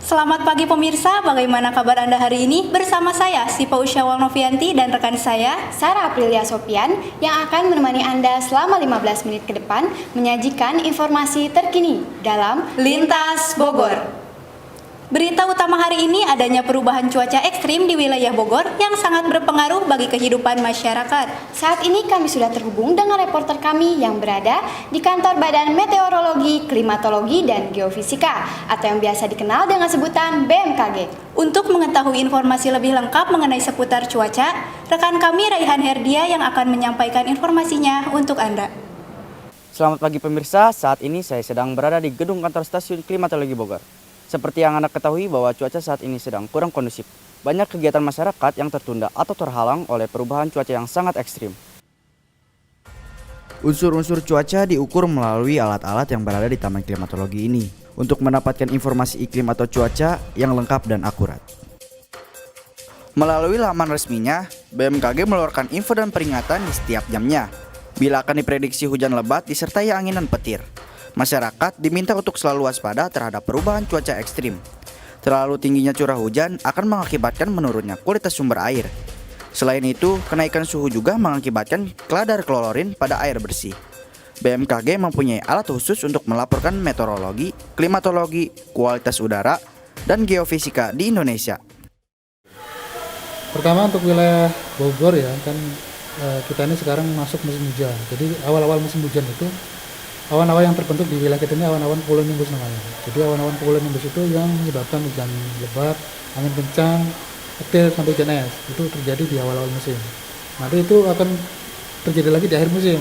Selamat pagi pemirsa, bagaimana kabar Anda hari ini? Bersama saya, Sipa Usyawal Novianti dan rekan saya, Sarah Aprilia Sopian, yang akan menemani Anda selama 15 menit ke depan menyajikan informasi terkini dalam Lintas Bogor. Berita utama hari ini adanya perubahan cuaca ekstrim di wilayah Bogor yang sangat berpengaruh bagi kehidupan masyarakat. Saat ini kami sudah terhubung dengan reporter kami yang berada di kantor Badan Meteorologi, Klimatologi, dan Geofisika atau yang biasa dikenal dengan sebutan BMKG. Untuk mengetahui informasi lebih lengkap mengenai seputar cuaca, rekan kami Raihan Herdia yang akan menyampaikan informasinya untuk Anda. Selamat pagi pemirsa, saat ini saya sedang berada di gedung kantor stasiun Klimatologi Bogor. Seperti yang Anda ketahui bahwa cuaca saat ini sedang kurang kondusif. Banyak kegiatan masyarakat yang tertunda atau terhalang oleh perubahan cuaca yang sangat ekstrim. Unsur-unsur cuaca diukur melalui alat-alat yang berada di Taman Klimatologi ini untuk mendapatkan informasi iklim atau cuaca yang lengkap dan akurat. Melalui laman resminya, BMKG mengeluarkan info dan peringatan di setiap jamnya bila akan diprediksi hujan lebat disertai angin dan petir. Masyarakat diminta untuk selalu waspada terhadap perubahan cuaca ekstrim. Terlalu tingginya curah hujan akan mengakibatkan menurunnya kualitas sumber air. Selain itu, kenaikan suhu juga mengakibatkan kadar klorin pada air bersih. BMKG mempunyai alat khusus untuk melaporkan meteorologi, klimatologi, kualitas udara, dan geofisika di Indonesia. Pertama untuk wilayah Bogor ya, kan kita ini sekarang masuk musim hujan. Jadi awal-awal musim hujan itu awan-awan yang terbentuk di wilayah kita ini awan-awan cumulonimbus namanya. Jadi awan-awan cumulonimbus itu yang menyebabkan hujan lebat, angin kencang, petir sampai hujan es. Itu terjadi di awal-awal musim. Nanti itu akan terjadi lagi di akhir musim.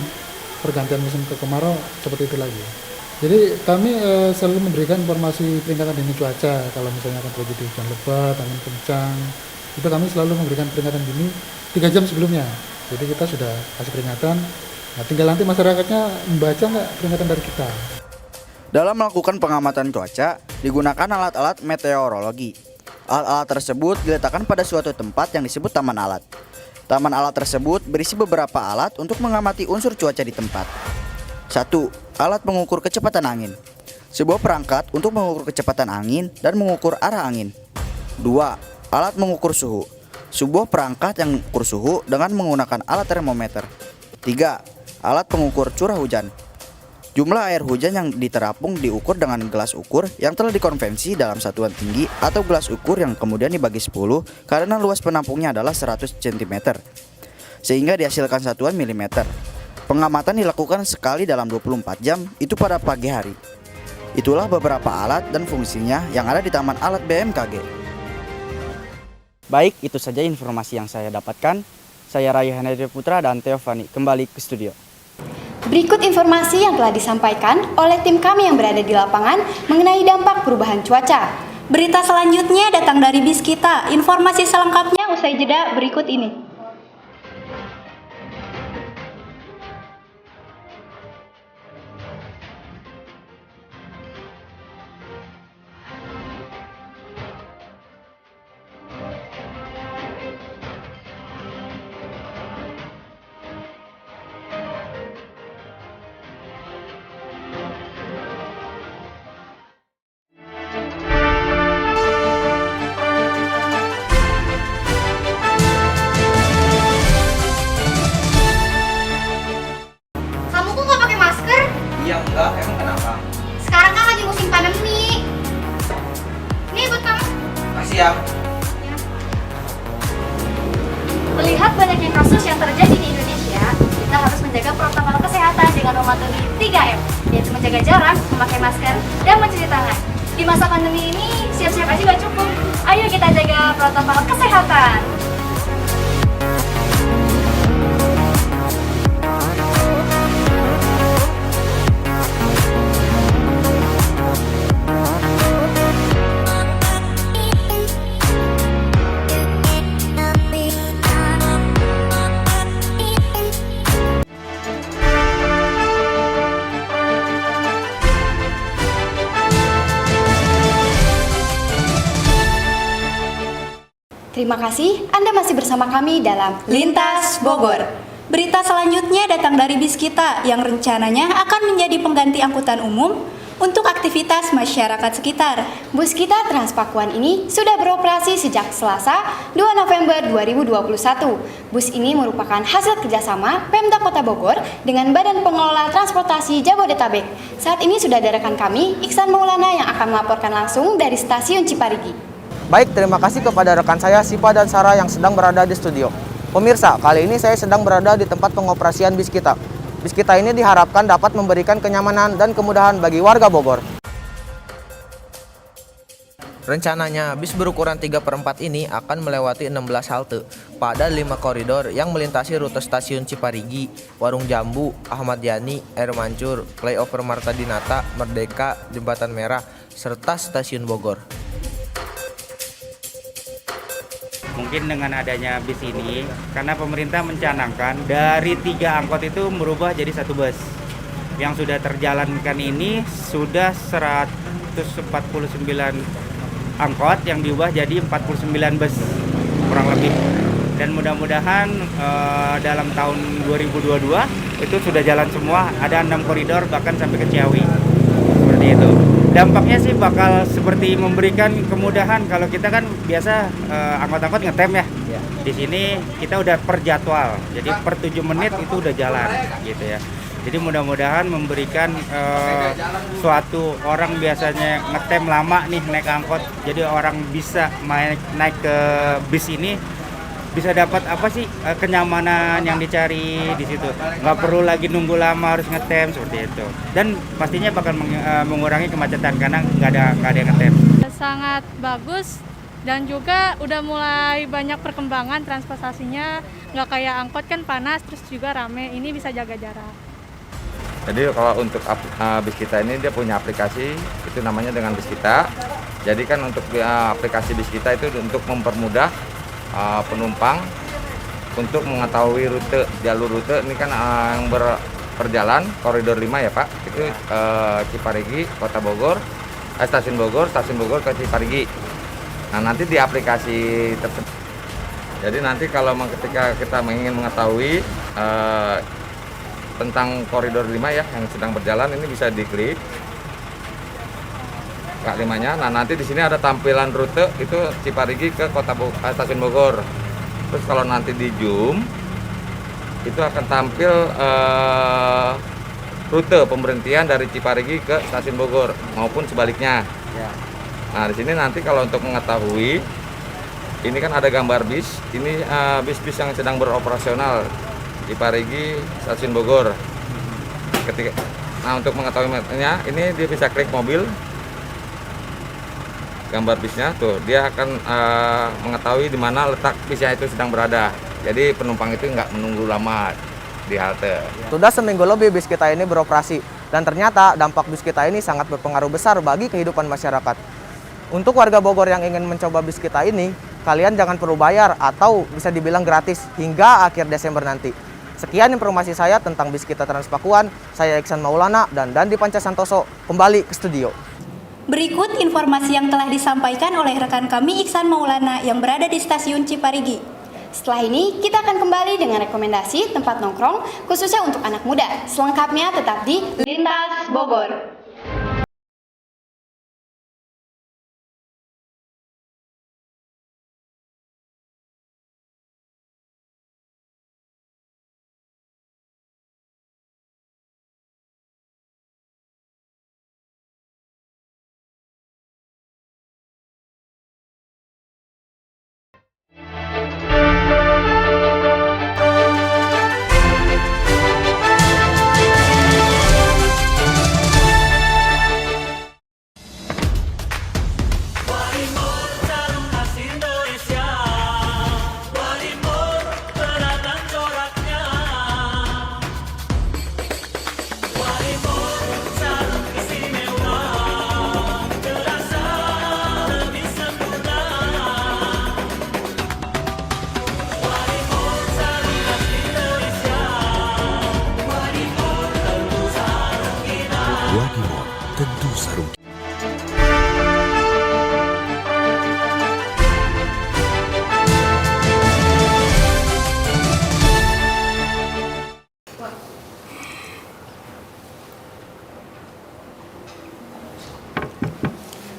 Pergantian musim ke kemarau seperti itu lagi. Jadi kami selalu memberikan informasi peringatan dini cuaca kalau misalnya akan terjadi hujan lebat, angin kencang. Itu kami selalu memberikan peringatan dini 3 jam sebelumnya. Jadi kita sudah kasih peringatan. Nah, tinggal nanti masyarakatnya membaca nggak peringatan dari kita. Dalam melakukan pengamatan cuaca, digunakan alat-alat meteorologi. Alat-alat tersebut diletakkan pada suatu tempat yang disebut taman alat. Taman alat tersebut berisi beberapa alat untuk mengamati unsur cuaca di tempat. 1. Alat mengukur kecepatan angin. Sebuah perangkat untuk mengukur kecepatan angin dan mengukur arah angin. 2. Alat mengukur suhu. Sebuah perangkat yang mengukur suhu dengan menggunakan alat termometer. 3. Alat pengukur curah hujan. Jumlah air hujan yang diterapung diukur dengan gelas ukur yang telah dikonvensi dalam satuan tinggi atau gelas ukur yang kemudian dibagi 10 karena luas penampungnya adalah 100 cm sehingga dihasilkan satuan milimeter. Pengamatan dilakukan sekali dalam 24 jam, itu pada pagi hari. Itulah beberapa alat dan fungsinya yang ada di Taman Alat BMKG. Baik, itu saja informasi yang saya dapatkan. Saya Raihan Herdia Putra dan Teofani kembali ke studio. Berikut informasi yang telah disampaikan oleh tim kami yang berada di lapangan mengenai dampak perubahan cuaca. Berita selanjutnya datang dari BIS kita. Informasi selengkapnya usai jeda berikut ini. Iya enggak, emang kenapa? Sekarang kan lagi musim pandemi. Nih buat kamu. Makasih ya. Melihat banyaknya kasus yang terjadi di Indonesia, kita harus menjaga protokol kesehatan dengan mematuhi 3M, yaitu menjaga jarak, memakai masker, dan mencuci tangan. Di masa pandemi ini, siap-siap aja gak cukup. Ayo kita jaga protokol kesehatan. Terima kasih Anda masih bersama kami dalam Lintas Bogor. Berita selanjutnya datang dari BIS kita yang rencananya akan menjadi pengganti angkutan umum untuk aktivitas masyarakat sekitar. Bus kita Transpakuan ini sudah beroperasi sejak Selasa 2 November 2021. Bus ini merupakan hasil kerjasama Pemda Kota Bogor dengan Badan Pengelola Transportasi Jabodetabek. Saat ini sudah ada rekan kami, Iksan Maulana, yang akan melaporkan langsung dari stasiun Ciparigi. Baik, terima kasih kepada rekan saya Sipa dan Sarah yang sedang berada di studio. Pemirsa, kali ini saya sedang berada di tempat pengoperasian bis kita. Bis kita ini diharapkan dapat memberikan kenyamanan dan kemudahan bagi warga Bogor. Rencananya, bis berukuran 3/4 ini akan melewati 16 halte pada 5 koridor yang melintasi rute stasiun Ciparigi, Warung Jambu, Ahmad Yani, Air Mancur, Flyover Marta Dinata, Merdeka, Jembatan Merah, serta stasiun Bogor. Mungkin dengan adanya bis ini, karena pemerintah mencanangkan dari 3 angkot itu merubah jadi 1 bus. Yang sudah terjalankan ini sudah 149 angkot yang diubah jadi 49 bus kurang lebih. Dan mudah-mudahan dalam tahun 2022 itu sudah jalan semua, ada 6 koridor bahkan sampai ke Ciawi. Seperti itu. Dampaknya sih bakal seperti memberikan kemudahan. Kalau kita kan biasa angkot-angkot ngetem ya. Di sini kita udah per jadwal. Jadi per 7 menit itu udah jalan gitu ya. Jadi mudah-mudahan memberikan suatu orang biasanya ngetem lama nih naik angkot. Jadi orang bisa naik ke bis ini bisa dapat apa sih kenyamanan yang dicari di situ, nggak perlu lagi nunggu lama harus ngetem seperti itu, dan pastinya bakal mengurangi kemacetan karena nggak ada yang ngetem. Sangat bagus dan juga udah mulai banyak perkembangan transportasinya, nggak kayak angkot kan panas terus juga rame, ini bisa jaga jarak. Jadi kalau untuk bis kita ini dia punya aplikasi, itu namanya dengan bis kita. Jadi kan untuk aplikasi bis kita itu untuk mempermudah penumpang untuk mengetahui jalur rute ini kan yang berperjalan koridor 5 ya Pak, itu Ciparigi, Kota Bogor, stasiun Bogor ke Ciparigi. Nah nanti di aplikasi tersebut, jadi nanti kalau ketika kita ingin mengetahui tentang koridor 5 ya yang sedang berjalan, ini bisa diklik K5-nya. Nah, nanti di sini ada tampilan rute itu Ciparigi ke stasiun Bogor. Terus kalau nanti di zoom itu akan tampil rute pemberhentian dari Ciparigi ke stasiun Bogor maupun sebaliknya. Nah, di sini nanti kalau untuk mengetahui ini kan ada gambar bis. Ini bis-bis yang sedang beroperasional Ciparigi stasiun Bogor. Nah, untuk mengetahuinya ini dia bisa klik mobil, gambar bisnya tuh, dia akan mengetahui di mana letak bisnya itu sedang berada. Jadi penumpang itu nggak menunggu lama di halte. Sudah seminggu lebih bis kita ini beroperasi dan ternyata dampak bis kita ini sangat berpengaruh besar bagi kehidupan masyarakat. Untuk warga Bogor yang ingin mencoba bis kita ini, kalian jangan perlu bayar atau bisa dibilang gratis hingga akhir Desember nanti. Sekian informasi saya tentang bis kita Transpakuan. Saya Iksan Maulana dan Dandi Panca Santoso kembali ke studio. Berikut informasi yang telah disampaikan oleh rekan kami Iksan Maulana yang berada di stasiun Ciparigi. Setelah ini, kita akan kembali dengan rekomendasi tempat nongkrong khususnya untuk anak muda. Selengkapnya tetap di Lintas Bogor.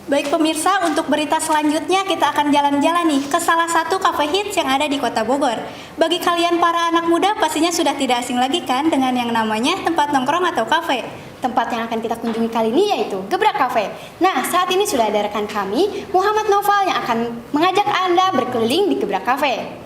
Baik pemirsa, untuk berita selanjutnya kita akan jalan-jalan nih ke salah satu cafe hits yang ada di Kota Bogor. Bagi kalian para anak muda pastinya sudah tidak asing lagi kan dengan yang namanya tempat nongkrong atau cafe. Tempat yang akan kita kunjungi kali ini yaitu Gebrak Cafe. Nah, saat ini sudah ada rekan kami, Muhammad Noval, yang akan mengajak Anda berkeliling di Gebrak Cafe.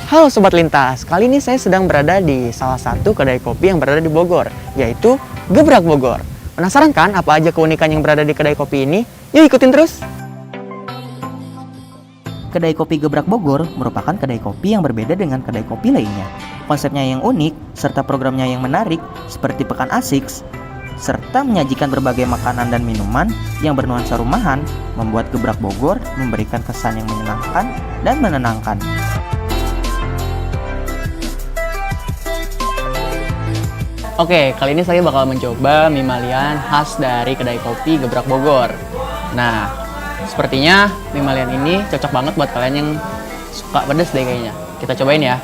Halo Sobat Lintas, kali ini saya sedang berada di salah satu kedai kopi yang berada di Bogor, yaitu Gebrak Bogor. Penasaran kan apa aja keunikan yang berada di kedai kopi ini? Yuk ikutin terus! Kedai kopi Gebrak Bogor merupakan kedai kopi yang berbeda dengan kedai kopi lainnya. Konsepnya yang unik, serta programnya yang menarik, seperti Pekan Asik, serta menyajikan berbagai makanan dan minuman yang bernuansa rumahan, membuat Gebrak Bogor memberikan kesan yang menyenangkan dan menenangkan. Oke, kali ini saya bakal mencoba mie malian khas dari kedai kopi Gebrak Bogor. Nah, sepertinya mie malian ini cocok banget buat kalian yang suka pedas deh kayaknya. Kita cobain ya.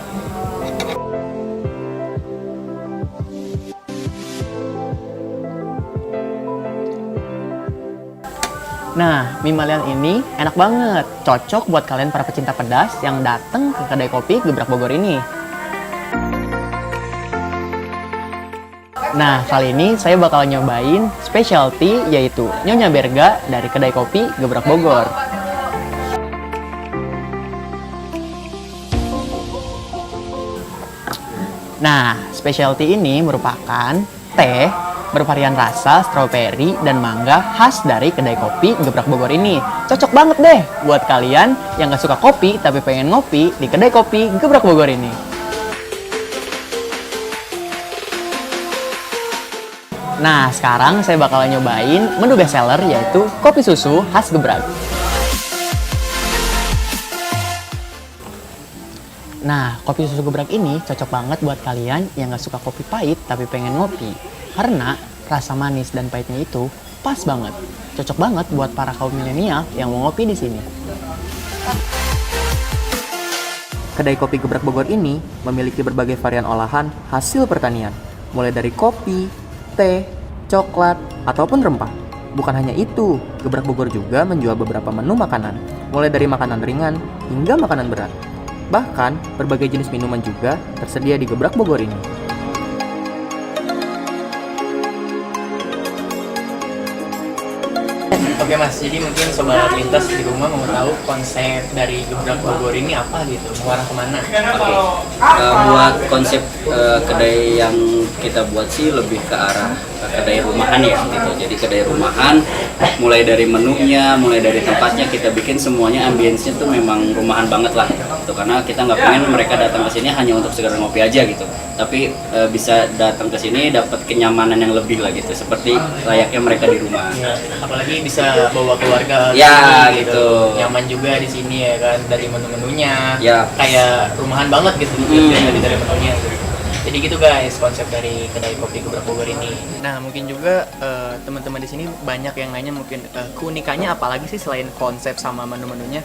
Nah, mie malian ini enak banget. Cocok buat kalian para pecinta pedas yang datang ke kedai kopi Gebrak Bogor ini. Nah, kali ini saya bakal nyobain specialty yaitu Nyonya Berga dari kedai kopi Gebrak Bogor. Nah, specialty ini merupakan teh bervarian rasa strawberry dan mangga khas dari kedai kopi Gebrak Bogor ini. Cocok banget deh buat kalian yang gak suka kopi tapi pengen ngopi di kedai kopi Gebrak Bogor ini. Nah, sekarang saya bakal nyobain menu best seller yaitu kopi susu khas Gebrak. Nah, kopi susu Gebrak ini cocok banget buat kalian yang gak suka kopi pahit tapi pengen ngopi. Karena rasa manis dan pahitnya itu pas banget. Cocok banget buat para kaum milenial yang mau ngopi di sini. Kedai kopi Gebrak Bogor ini memiliki berbagai varian olahan hasil pertanian, mulai dari kopi, teh, coklat, ataupun rempah. Bukan hanya itu, Gebrak Bogor juga menjual beberapa menu makanan, mulai dari makanan ringan hingga makanan berat. Bahkan, berbagai jenis minuman juga tersedia di Gebrak Bogor ini. Oke Mas, jadi mungkin Sobat Lintas di rumah mau tahu konsep dari Gebrak Bogor ini apa gitu, mengarah kemana? Oke, buat konsep kedai yang kita buat sih lebih ke arah kedai rumahan ya gitu. Jadi kedai rumahan, mulai dari menunya, mulai dari tempatnya kita bikin semuanya ambience-nya tuh memang rumahan banget lah gitu. Karena kita nggak pengen mereka datang ke sini hanya untuk sekedar ngopi aja gitu. Tapi bisa datang ke sini dapat kenyamanan yang lebih lah gitu, seperti layaknya mereka di rumah. Ya, apalagi bisa bawa keluarga ya sini, gitu. Nyaman juga di sini ya kan, dari menu-menunya Ya. kayak rumahan banget gitu dari menunya gitu. Jadi gitu guys konsep dari kedai kopi Gebrak Bogor ini. Nah mungkin juga teman-teman di sini banyak yang nanya mungkin keunikannya apalagi sih selain konsep sama menu-menunya.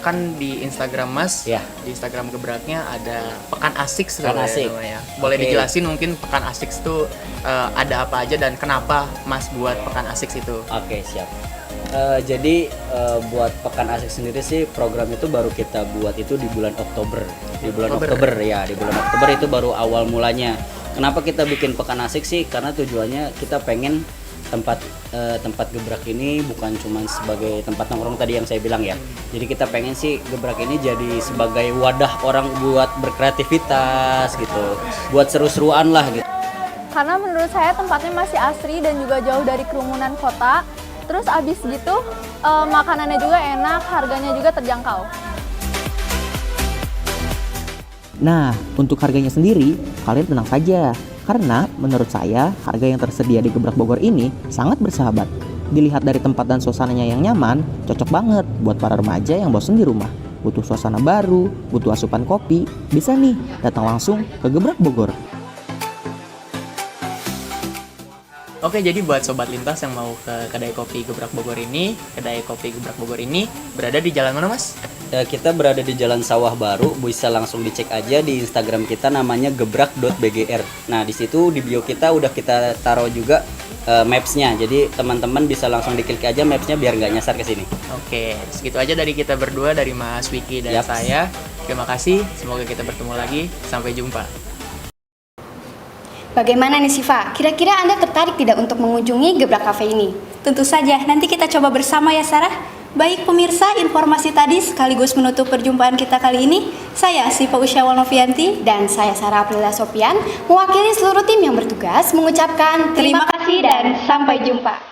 Kan di Instagram Mas, ya. Di Instagram Gebraknya ada Pekan Asik Pekan Asik. namanya. Boleh dijelasin mungkin Pekan Asik itu ada apa aja dan kenapa Mas buat Pekan Asik itu? Oke, siap. Jadi buat Pekan Asik sendiri sih program itu baru kita buat itu di bulan Oktober. Di bulan Oktober ya, di bulan Oktober itu baru awal mulanya. Kenapa kita bikin Pekan Asik sih? Karena tujuannya kita pengen tempat Gebrak ini bukan cuma sebagai tempat nongkrong tadi yang saya bilang ya. Jadi kita pengen sih Gebrak ini jadi sebagai wadah orang buat berkreativitas gitu, buat seru-seruan lah gitu. Karena menurut saya tempatnya masih asri dan juga jauh dari kerumunan kota. Terus abis gitu makanannya juga enak, harganya juga terjangkau. Nah, untuk harganya sendiri, kalian tenang saja. Karena menurut saya, harga yang tersedia di Gebrak Bogor ini sangat bersahabat. Dilihat dari tempat dan suasananya yang nyaman, cocok banget buat para remaja yang bosan di rumah. Butuh suasana baru, butuh asupan kopi, bisa nih datang langsung ke Gebrak Bogor. Oke, jadi buat sobat lintas yang mau ke kedai kopi Gebrak Bogor ini, kedai kopi Gebrak Bogor ini berada di jalan mana, Mas? Kita berada di Jalan Sawah Baru, bisa langsung dicek aja di Instagram kita namanya gebrak.bgr. Nah, di situ di bio kita udah kita taruh juga maps-nya. Jadi teman-teman bisa langsung diklik aja maps-nya biar nggak nyasar ke sini. Oke, segitu aja dari kita berdua, dari Mas Wiki dan saya. Terima kasih, semoga kita bertemu lagi. Sampai jumpa. Bagaimana nih Siva? Kira-kira Anda tertarik tidak untuk mengunjungi Gebrak Cafe ini? Tentu saja, nanti kita coba bersama ya Sarah. Baik pemirsa, informasi tadi sekaligus menutup perjumpaan kita kali ini. Saya Siva Usyawal Novianti dan saya Sarah Aprila Sopian, mewakili seluruh tim yang bertugas mengucapkan terima kasih dan sampai jumpa.